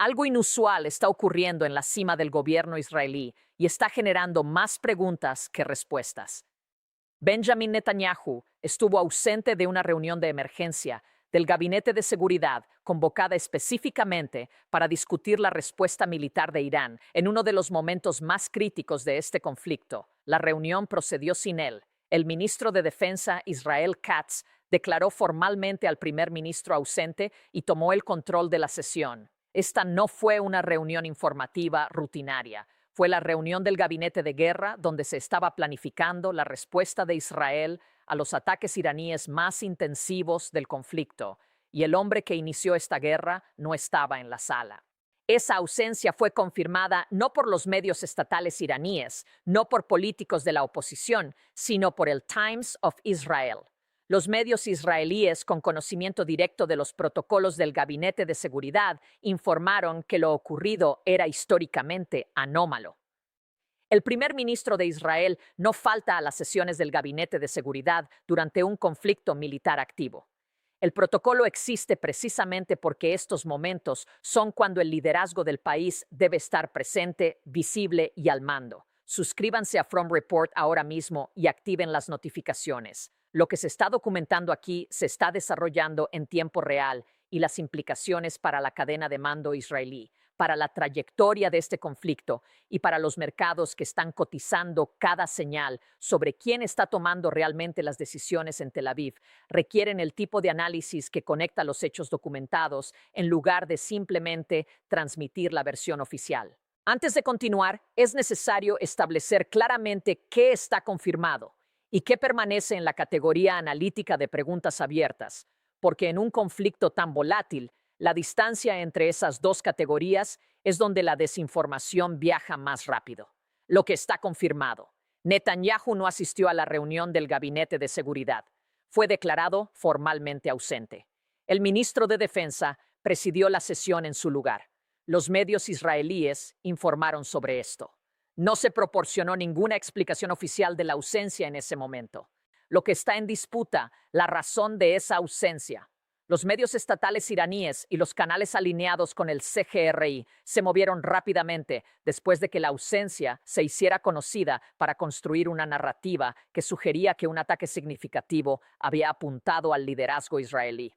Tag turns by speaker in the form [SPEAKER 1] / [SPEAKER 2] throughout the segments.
[SPEAKER 1] Algo inusual está ocurriendo en la cima del gobierno israelí y está generando más preguntas que respuestas. Benjamin Netanyahu estuvo ausente de una reunión de emergencia del Gabinete de Seguridad convocada específicamente para discutir la respuesta militar de Irán en uno de los momentos más críticos de este conflicto. La reunión procedió sin él. El ministro de Defensa, Israel Katz, declaró formalmente al primer ministro ausente y tomó el control de la sesión. Esta no fue una reunión informativa rutinaria. Fue la reunión del gabinete de guerra donde se estaba planificando la respuesta de Israel a los ataques iraníes más intensivos del conflicto, y el hombre que inició esta guerra no estaba en la sala. Esa ausencia fue confirmada no por los medios estatales iraníes, no por políticos de la oposición, sino por el Times of Israel. Los medios israelíes, con conocimiento directo de los protocolos del Gabinete de Seguridad, informaron que lo ocurrido era históricamente anómalo. El primer ministro de Israel no falta a las sesiones del Gabinete de Seguridad durante un conflicto militar activo. El protocolo existe precisamente porque estos momentos son cuando el liderazgo del país debe estar presente, visible y al mando. Suscríbanse a From Report ahora mismo y activen las notificaciones. Lo que se está documentando aquí se está desarrollando en tiempo real y las implicaciones para la cadena de mando israelí, para la trayectoria de este conflicto y para los mercados que están cotizando cada señal sobre quién está tomando realmente las decisiones en Tel Aviv, requieren el tipo de análisis que conecta los hechos documentados en lugar de simplemente transmitir la versión oficial. Antes de continuar, es necesario establecer claramente qué está confirmado y qué permanece en la categoría analítica de preguntas abiertas, porque en un conflicto tan volátil, la distancia entre esas dos categorías es donde la desinformación viaja más rápido. Lo que está confirmado: Netanyahu no asistió a la reunión del Gabinete de Seguridad. Fue declarado formalmente ausente. El ministro de Defensa presidió la sesión en su lugar. Los medios israelíes informaron sobre esto. No se proporcionó ninguna explicación oficial de la ausencia en ese momento. Lo que está en disputa, la razón de esa ausencia. Los medios estatales iraníes y los canales alineados con el CGRI se movieron rápidamente después de que la ausencia se hiciera conocida para construir una narrativa que sugería que un ataque significativo había apuntado al liderazgo israelí.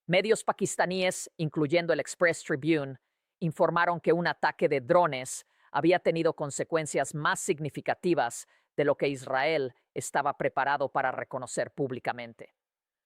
[SPEAKER 1] Medios pakistaníes, incluyendo el Express Tribune, informaron que un ataque de drones había tenido consecuencias más significativas de lo que Israel estaba preparado para reconocer públicamente.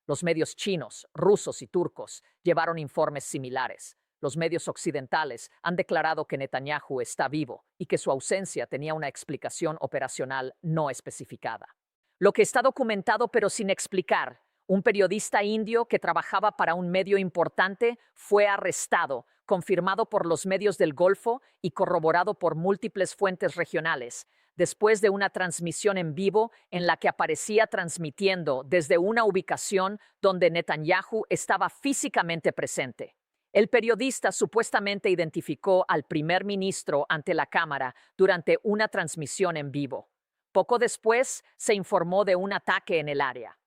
[SPEAKER 1] Los medios chinos, rusos y turcos llevaron informes similares. Los medios occidentales han declarado que Netanyahu está vivo y que su ausencia tenía una explicación operacional no especificada. Lo que está documentado pero sin explicar: un periodista indio que trabajaba para un medio importante fue arrestado, confirmado por los medios del Golfo y corroborado por múltiples fuentes regionales, después de una transmisión en vivo en la que aparecía transmitiendo desde una ubicación donde Netanyahu estaba físicamente presente. El periodista supuestamente identificó al primer ministro ante la cámara durante una transmisión en vivo. Poco después, se informó de un ataque en el área.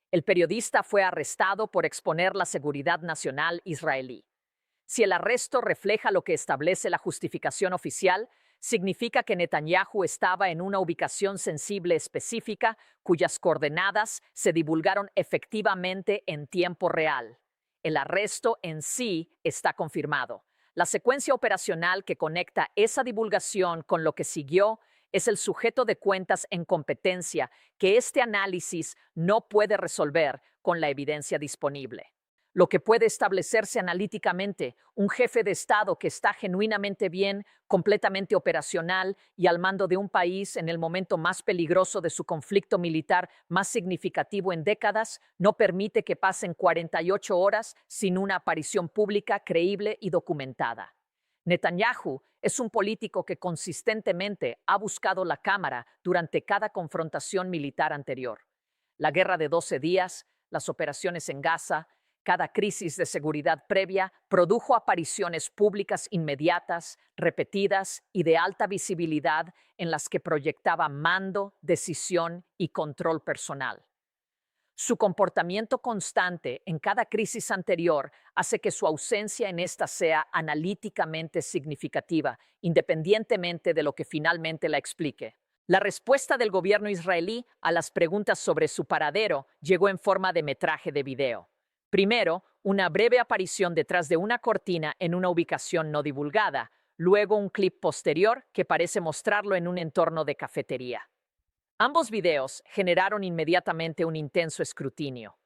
[SPEAKER 1] El periodista fue arrestado por exponer la seguridad nacional israelí. Si el arresto refleja lo que establece la justificación oficial, significa que Netanyahu estaba en una ubicación sensible específica cuyas coordenadas se divulgaron efectivamente en tiempo real. El arresto en sí está confirmado. La secuencia operacional que conecta esa divulgación con lo que siguió es el sujeto de cuentas en competencia que este análisis no puede resolver con la evidencia disponible. Lo que puede establecerse analíticamente: un jefe de Estado que está genuinamente bien, completamente operacional y al mando de un país en el momento más peligroso de su conflicto militar más significativo en décadas, no permite que pasen 48 horas sin una aparición pública creíble y documentada. Netanyahu es un político que consistentemente ha buscado la cámara durante cada confrontación militar anterior. La guerra de 12 días, las operaciones en Gaza, cada crisis de seguridad previa produjo apariciones públicas inmediatas, repetidas y de alta visibilidad en las que proyectaba mando, decisión y control personal. Su comportamiento constante en cada crisis anterior hace que su ausencia en esta sea analíticamente significativa, independientemente de lo que finalmente la explique. La respuesta del gobierno israelí a las preguntas sobre su paradero llegó en forma de metraje de video. Primero, una breve aparición detrás de una cortina en una ubicación no divulgada, luego un clip posterior que parece mostrarlo en un entorno de cafetería. Ambos videos generaron inmediatamente un intenso escrutinio.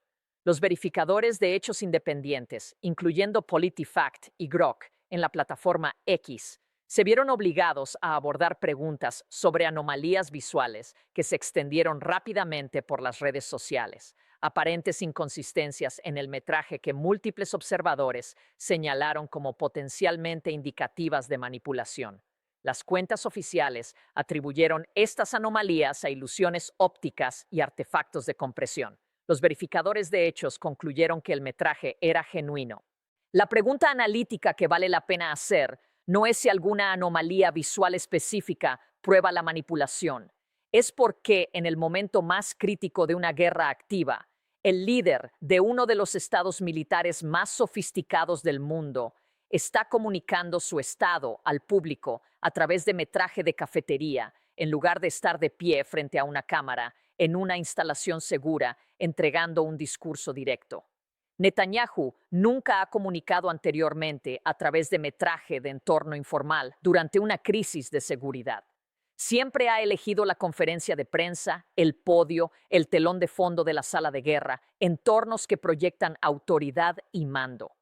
[SPEAKER 1] Los verificadores de hechos independientes, incluyendo PolitiFact y Grok en la plataforma X, se vieron obligados a abordar preguntas sobre anomalías visuales que se extendieron rápidamente por las redes sociales, aparentes inconsistencias en el metraje que múltiples observadores señalaron como potencialmente indicativas de manipulación. Las cuentas oficiales atribuyeron estas anomalías a ilusiones ópticas y artefactos de compresión. Los verificadores de hechos concluyeron que el metraje era genuino. La pregunta analítica que vale la pena hacer no es si alguna anomalía visual específica prueba la manipulación. Es por qué en el momento más crítico de una guerra activa, el líder de uno de los estados militares más sofisticados del mundo está comunicando su estado al público a través de metraje de cafetería, en lugar de estar de pie frente a una cámara, en una instalación segura, entregando un discurso directo. Netanyahu nunca ha comunicado anteriormente a través de metraje de entorno informal durante una crisis de seguridad. Siempre ha elegido la conferencia de prensa, el podio, el telón de fondo de la sala de guerra, entornos que proyectan autoridad y mando.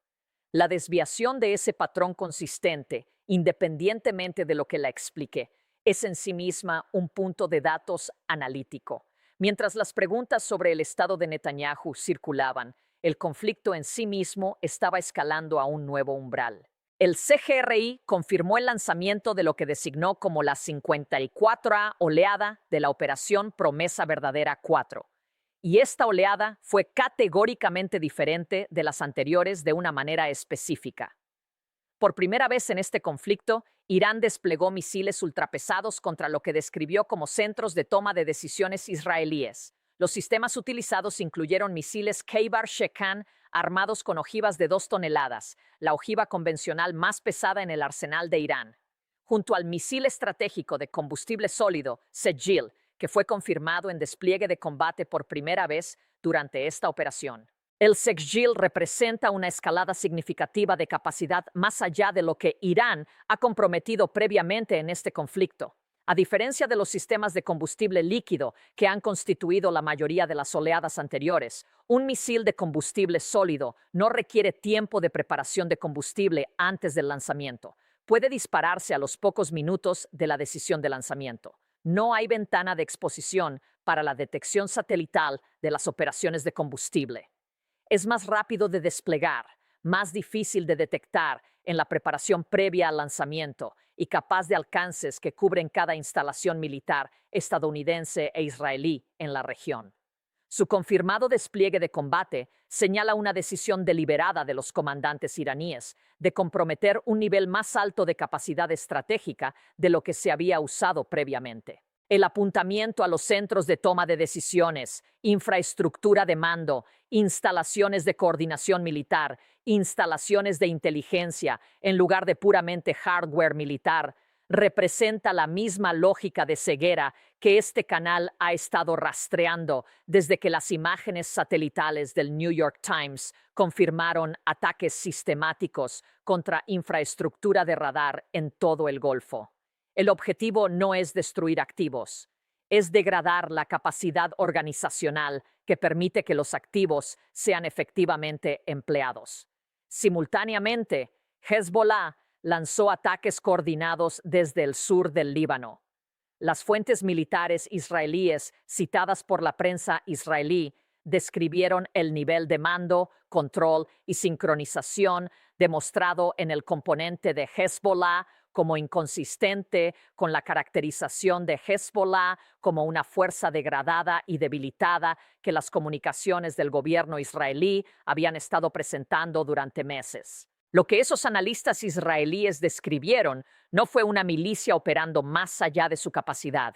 [SPEAKER 1] La desviación de ese patrón consistente, independientemente de lo que la explique, es en sí misma un punto de datos analítico. Mientras las preguntas sobre el estado de Netanyahu circulaban, el conflicto en sí mismo estaba escalando a un nuevo umbral. El CGRI confirmó el lanzamiento de lo que designó como la 54ª oleada de la Operación Promesa Verdadera 4. Y esta oleada fue categóricamente diferente de las anteriores de una manera específica. Por primera vez en este conflicto, Irán desplegó misiles ultrapesados contra lo que describió como centros de toma de decisiones israelíes. Los sistemas utilizados incluyeron misiles Khaybar-Shekan armados con ojivas de 2 toneladas, la ojiva convencional más pesada en el arsenal de Irán, junto al misil estratégico de combustible sólido, Sejil, que fue confirmado en despliegue de combate por primera vez durante esta operación. El Sejil representa una escalada significativa de capacidad más allá de lo que Irán ha comprometido previamente en este conflicto. A diferencia de los sistemas de combustible líquido que han constituido la mayoría de las oleadas anteriores, un misil de combustible sólido no requiere tiempo de preparación de combustible antes del lanzamiento. Puede dispararse a los pocos minutos de la decisión de lanzamiento. No hay ventana de exposición para la detección satelital de las operaciones de combustible. Es más rápido de desplegar, más difícil de detectar en la preparación previa al lanzamiento y capaz de alcances que cubren cada instalación militar estadounidense e israelí en la región. Su confirmado despliegue de combate señala una decisión deliberada de los comandantes iraníes de comprometer un nivel más alto de capacidad estratégica de lo que se había usado previamente. El apuntamiento a los centros de toma de decisiones, infraestructura de mando, instalaciones de coordinación militar, instalaciones de inteligencia, en lugar de puramente hardware militar, representa la misma lógica de ceguera que este canal ha estado rastreando desde que las imágenes satelitales del New York Times confirmaron ataques sistemáticos contra infraestructura de radar en todo el Golfo. El objetivo no es destruir activos, es degradar la capacidad organizacional que permite que los activos sean efectivamente empleados. Simultáneamente, Hezbollah lanzó ataques coordinados desde el sur del Líbano. Las fuentes militares israelíes citadas por la prensa israelí describieron el nivel de mando, control y sincronización demostrado en el componente de Hezbollah como inconsistente con la caracterización de Hezbollah como una fuerza degradada y debilitada que las comunicaciones del gobierno israelí habían estado presentando durante meses. Lo que esos analistas israelíes describieron no fue una milicia operando más allá de su capacidad.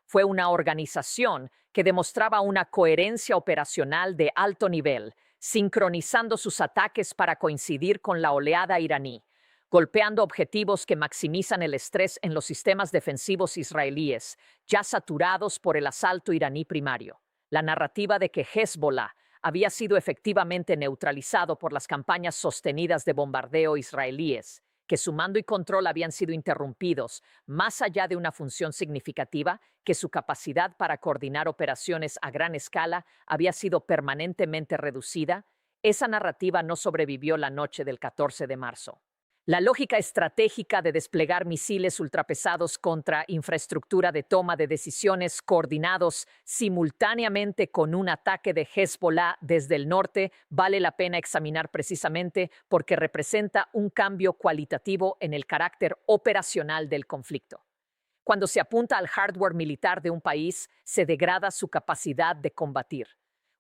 [SPEAKER 1] fue una organización que demostraba una coherencia operacional de alto nivel, sincronizando sus ataques para coincidir con la oleada iraní, golpeando objetivos que maximizan el estrés en los sistemas defensivos israelíes, ya saturados por el asalto iraní primario. La narrativa de que Hezbollah había sido efectivamente neutralizado por las campañas sostenidas de bombardeo israelíes, que su mando y control habían sido interrumpidos, más allá de una función significativa, que su capacidad para coordinar operaciones a gran escala había sido permanentemente reducida, esa narrativa no sobrevivió la noche del 14 de marzo. La lógica estratégica de desplegar misiles ultrapesados contra infraestructura de toma de decisiones coordinados simultáneamente con un ataque de Hezbollah desde el norte vale la pena examinar precisamente porque representa un cambio cualitativo en el carácter operacional del conflicto. Cuando se apunta al hardware militar de un país, se degrada su capacidad de combatir.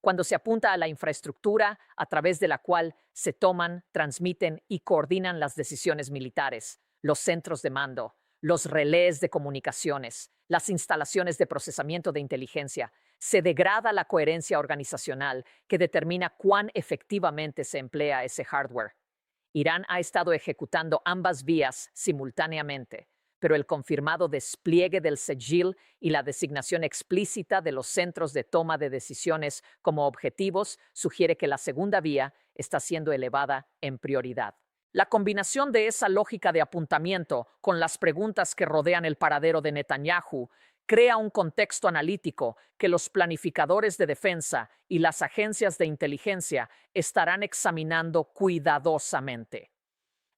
[SPEAKER 1] Cuando se apunta a la infraestructura a través de la cual se toman, transmiten y coordinan las decisiones militares, los centros de mando, los relés de comunicaciones, las instalaciones de procesamiento de inteligencia, se degrada la coherencia organizacional que determina cuán efectivamente se emplea ese hardware. Irán ha estado ejecutando ambas vías simultáneamente, pero el confirmado despliegue del Sejil y la designación explícita de los centros de toma de decisiones como objetivos sugiere que la segunda vía está siendo elevada en prioridad. La combinación de esa lógica de apuntamiento con las preguntas que rodean el paradero de Netanyahu crea un contexto analítico que los planificadores de defensa y las agencias de inteligencia estarán examinando cuidadosamente.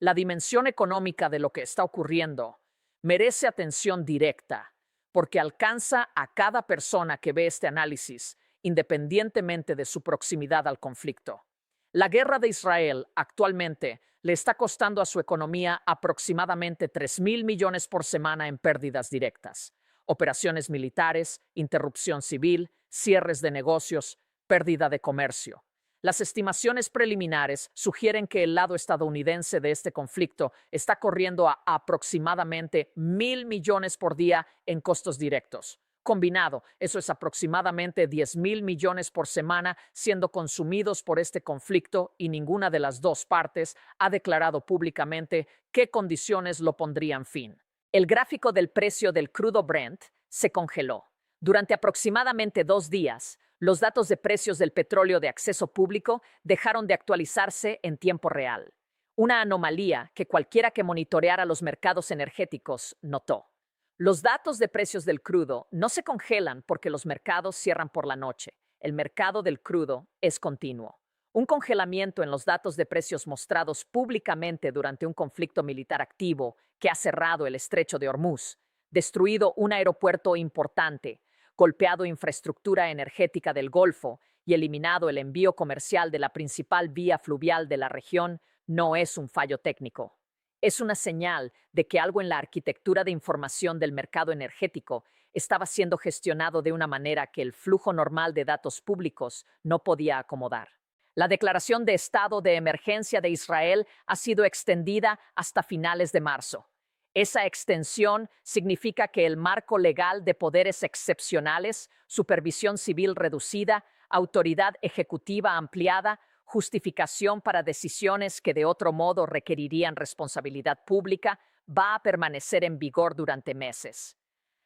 [SPEAKER 1] La dimensión económica de lo que está ocurriendo merece atención directa, porque alcanza a cada persona que ve este análisis, independientemente de su proximidad al conflicto. La guerra de Israel actualmente le está costando a su economía aproximadamente 3.000 millones por semana en pérdidas directas. Operaciones militares, interrupción civil, cierres de negocios, pérdida de comercio. Las estimaciones preliminares sugieren que el lado estadounidense de este conflicto está corriendo a aproximadamente 1.000 millones por día en costos directos. Combinado, eso es aproximadamente 10.000 millones por semana siendo consumidos por este conflicto y ninguna de las dos partes ha declarado públicamente qué condiciones lo pondrían fin. El gráfico del precio del crudo Brent se congeló. Durante aproximadamente 2 días, los datos de precios del petróleo de acceso público dejaron de actualizarse en tiempo real, una anomalía que cualquiera que monitoreara los mercados energéticos notó. Los datos de precios del crudo no se congelan porque los mercados cierran por la noche. El mercado del crudo es continuo. Un congelamiento en los datos de precios mostrados públicamente durante un conflicto militar activo que ha cerrado el estrecho de Hormuz, destruido un aeropuerto importante, golpeado infraestructura energética del Golfo y eliminado el envío comercial de la principal vía fluvial de la región, no es un fallo técnico. Es una señal de que algo en la arquitectura de información del mercado energético estaba siendo gestionado de una manera que el flujo normal de datos públicos no podía acomodar. La declaración de estado de emergencia de Israel ha sido extendida hasta finales de marzo. Esa extensión significa que el marco legal de poderes excepcionales, supervisión civil reducida, autoridad ejecutiva ampliada, justificación para decisiones que de otro modo requerirían responsabilidad pública, va a permanecer en vigor durante meses.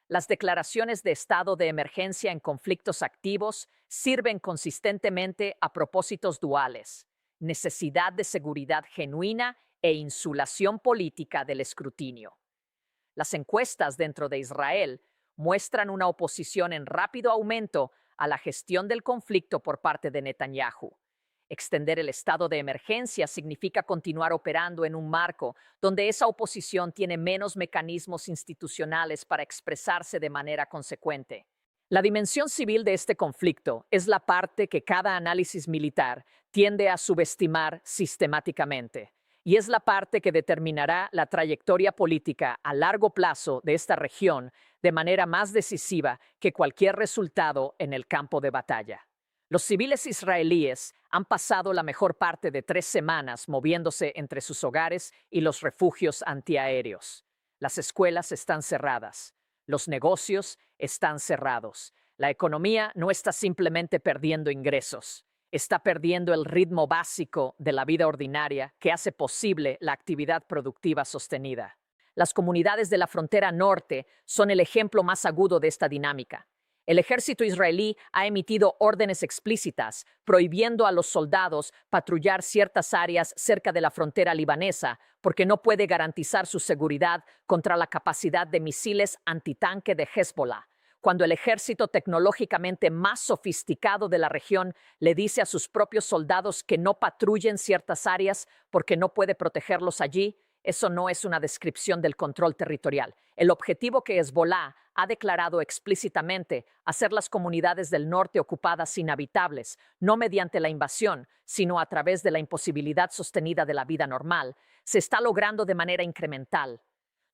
[SPEAKER 1] Las declaraciones de estado de emergencia en conflictos activos sirven consistentemente a propósitos duales: necesidad de seguridad genuina e insulación política del escrutinio. Las encuestas dentro de Israel muestran una oposición en rápido aumento a la gestión del conflicto por parte de Netanyahu. Extender el estado de emergencia significa continuar operando en un marco donde esa oposición tiene menos mecanismos institucionales para expresarse de manera consecuente. La dimensión civil de este conflicto es la parte que cada análisis militar tiende a subestimar sistemáticamente, y es la parte que determinará la trayectoria política a largo plazo de esta región de manera más decisiva que cualquier resultado en el campo de batalla. Los civiles israelíes han pasado la mejor parte de 3 semanas moviéndose entre sus hogares y los refugios antiaéreos. Las escuelas están cerradas. Los negocios están cerrados. La economía no está simplemente perdiendo ingresos, está perdiendo el ritmo básico de la vida ordinaria que hace posible la actividad productiva sostenida. Las comunidades de la frontera norte son el ejemplo más agudo de esta dinámica. El ejército israelí ha emitido órdenes explícitas prohibiendo a los soldados patrullar ciertas áreas cerca de la frontera libanesa porque no puede garantizar su seguridad contra la capacidad de misiles antitanque de Hezbollah. Cuando el ejército tecnológicamente más sofisticado de la región le dice a sus propios soldados que no patrullen ciertas áreas porque no puede protegerlos allí, eso no es una descripción del control territorial. El objetivo que Hezbollah ha declarado explícitamente, hacer las comunidades del norte ocupadas inhabitables, no mediante la invasión, sino a través de la imposibilidad sostenida de la vida normal, se está logrando de manera incremental.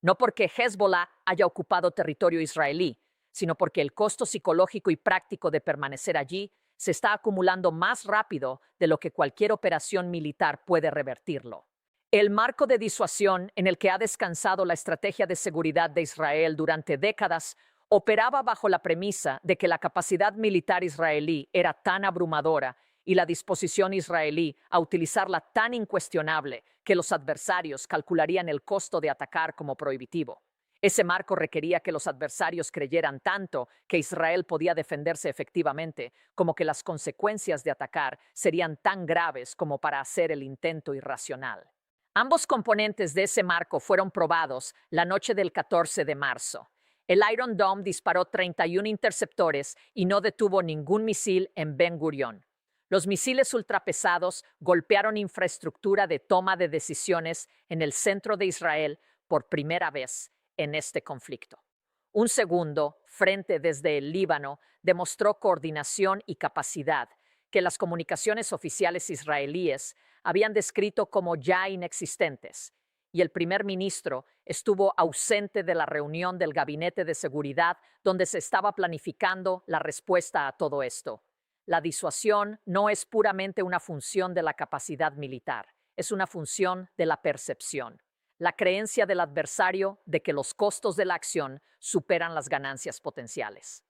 [SPEAKER 1] No porque Hezbollah haya ocupado territorio israelí, sino porque el costo psicológico y práctico de permanecer allí se está acumulando más rápido de lo que cualquier operación militar puede revertirlo. El marco de disuasión en el que ha descansado la estrategia de seguridad de Israel durante décadas operaba bajo la premisa de que la capacidad militar israelí era tan abrumadora y la disposición israelí a utilizarla tan incuestionable que los adversarios calcularían el costo de atacar como prohibitivo. Ese marco requería que los adversarios creyeran tanto que Israel podía defenderse efectivamente, como que las consecuencias de atacar serían tan graves como para hacer el intento irracional. Ambos componentes de ese marco fueron probados la noche del 14 de marzo. El Iron Dome disparó 31 interceptores y no detuvo ningún misil en Ben Gurión. Los misiles ultrapesados golpearon infraestructura de toma de decisiones en el centro de Israel por primera vez en este conflicto. Un segundo frente desde el Líbano demostró coordinación y capacidad que las comunicaciones oficiales israelíes habían descrito como ya inexistentes, y el primer ministro estuvo ausente de la reunión del Gabinete de Seguridad donde se estaba planificando la respuesta a todo esto. La disuasión no es puramente una función de la capacidad militar, es una función de la percepción, la creencia del adversario de que los costos de la acción superan las ganancias potenciales.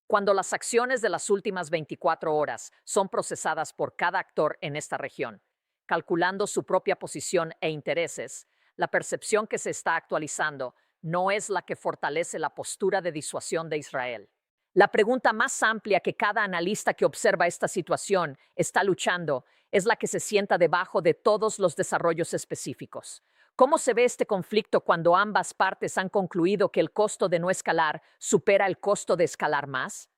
[SPEAKER 1] Cuando las acciones de las últimas 24 horas son procesadas por cada actor en esta región, calculando su propia posición e intereses, la percepción que se está actualizando no es la que fortalece la postura de disuasión de Israel. La pregunta más amplia que cada analista que observa esta situación está luchando es la que se sienta debajo de todos los desarrollos específicos. ¿Cómo se ve este conflicto cuando ambas partes han concluido que el costo de no escalar supera el costo de escalar más?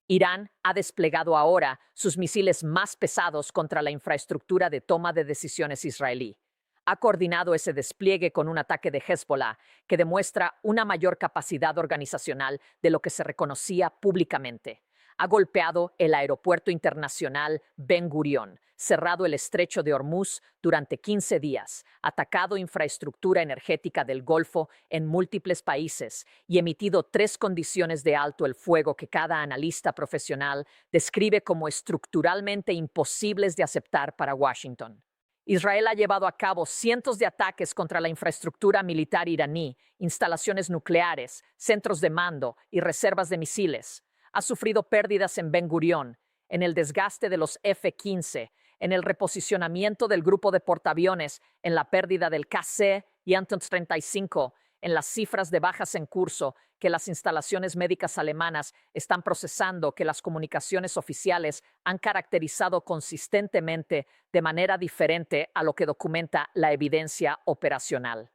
[SPEAKER 1] Irán ha desplegado ahora sus misiles más pesados contra la infraestructura de toma de decisiones israelí. Ha coordinado ese despliegue con un ataque de Hezbollah que demuestra una mayor capacidad organizacional de lo que se reconocía públicamente. Ha golpeado el aeropuerto internacional Ben Gurión, cerrado el estrecho de Hormuz durante 15 días, atacado infraestructura energética del Golfo en múltiples países y emitido 3 condiciones de alto el fuego que cada analista profesional describe como estructuralmente imposibles de aceptar para Washington. Israel ha llevado a cabo cientos de ataques contra la infraestructura militar iraní, instalaciones nucleares, centros de mando y reservas de misiles. Ha sufrido pérdidas en Ben Gurión, en el desgaste de los F-15, en el reposicionamiento del grupo de portaaviones, en la pérdida del KC y Antonov-35, en las cifras de bajas en curso que las instalaciones médicas alemanas están procesando, que las comunicaciones oficiales han caracterizado consistentemente de manera diferente a lo que documenta la evidencia operacional.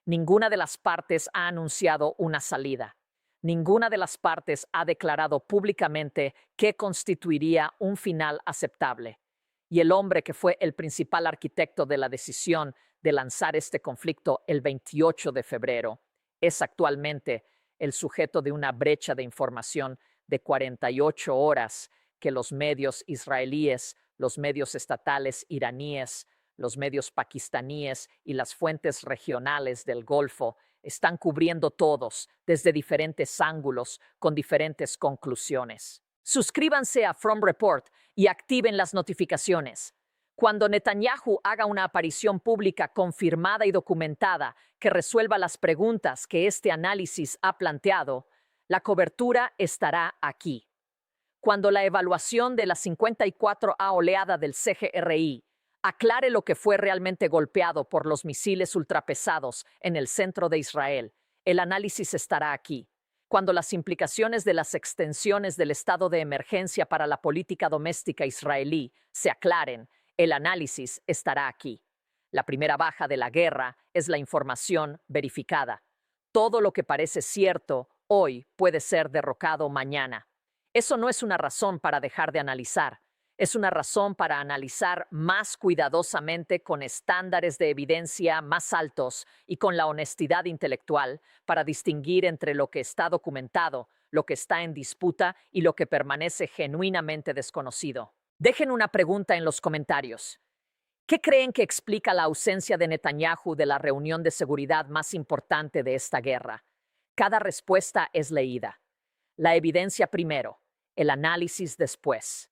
[SPEAKER 1] Ninguna de las partes ha anunciado una salida. Ninguna de las partes ha declarado públicamente qué constituiría un final aceptable. Y el hombre que fue el principal arquitecto de la decisión de lanzar este conflicto el 28 de febrero es actualmente el sujeto de una brecha de información de 48 horas que los medios israelíes, los medios estatales iraníes, los medios pakistaníes y las fuentes regionales del Golfo están cubriendo todos desde diferentes ángulos con diferentes conclusiones. Suscríbanse a From Report y activen las notificaciones. Cuando Netanyahu haga una aparición pública confirmada y documentada que resuelva las preguntas que este análisis ha planteado, La cobertura estará aquí. Cuando la evaluación de la 54A oleada del CGRI aclare lo que fue realmente golpeado por los misiles ultrapesados en el centro de Israel, el análisis estará aquí. Cuando las implicaciones de las extensiones del estado de emergencia para la política doméstica israelí se aclaren, el análisis estará aquí. La primera baja de la guerra es la información verificada. Todo lo que parece cierto hoy puede ser derrocado mañana. Eso no es una razón para dejar de analizar. Es una razón para analizar más cuidadosamente con estándares de evidencia más altos y con la honestidad intelectual para distinguir entre lo que está documentado, lo que está en disputa y lo que permanece genuinamente desconocido. Dejen una pregunta en los comentarios. ¿Qué creen que explica la ausencia de Netanyahu de la reunión de seguridad más importante de esta guerra? Cada respuesta es leída. La evidencia primero, el análisis después.